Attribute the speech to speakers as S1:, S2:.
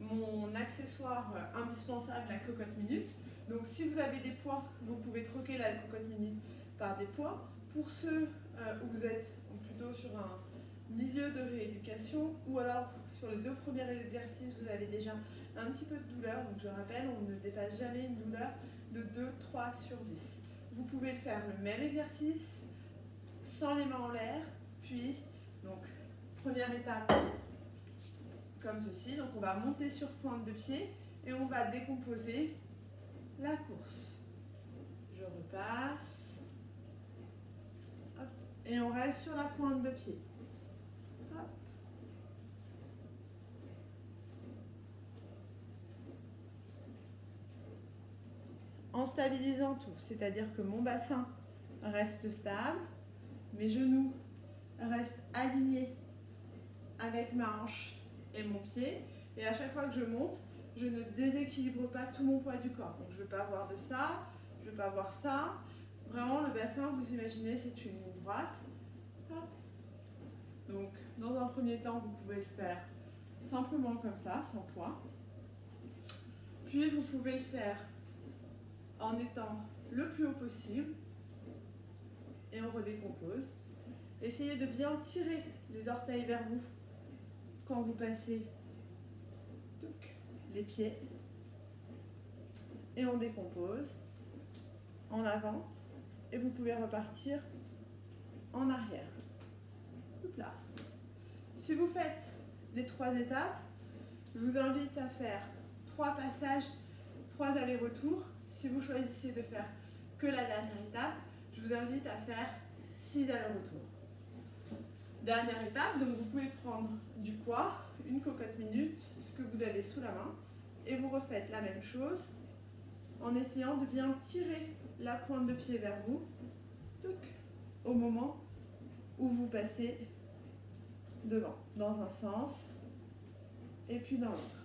S1: mon accessoire indispensable, la cocotte minute. Donc si vous avez des poids, vous pouvez troquer la cocotte minute par des poids. Pour ceux où vous êtes plutôt sur un milieu de rééducation ou alors sur les 2 premiers exercices, vous avez déjà un petit peu de douleur. Donc je rappelle, on ne dépasse jamais une douleur de 2-3 sur 10. Vous pouvez faire le même exercice sans les mains en l'air, puis donc première étape comme ceci. Donc on va monter sur pointe de pied et on va décomposer la course. Je repasse. Hop, et on reste sur la pointe de pied. Hop. En stabilisant tout, c'est-à-dire que mon bassin reste stable, mes genoux restent alignés avec ma hanche et mon pied, et à chaque fois que je monte, je ne déséquilibre pas tout mon poids du corps. Donc je ne veux pas avoir de ça, je ne veux pas avoir ça. Vraiment, le bassin, vous imaginez, c'est une ligne droite. Hop. Donc, dans un premier temps, vous pouvez le faire simplement comme ça, sans poids. Puis, vous pouvez le faire en étant le plus haut possible. Et on redécompose. Essayez de bien tirer les orteils vers vous quand vous passez les pieds. Et on décompose en avant. Et vous pouvez repartir en arrière. Hop là. Si vous faites les 3 étapes, je vous invite à faire 3 passages, 3 allers-retours. Si vous choisissez de faire que la dernière étape, je vous invite à faire 6 allers-retours. Dernière étape, donc vous pouvez prendre du poids, une cocotte minute, ce que vous avez sous la main, et vous refaites la même chose en essayant de bien tirer la pointe de pied vers vous, au moment où vous passez devant, dans un sens et puis dans l'autre.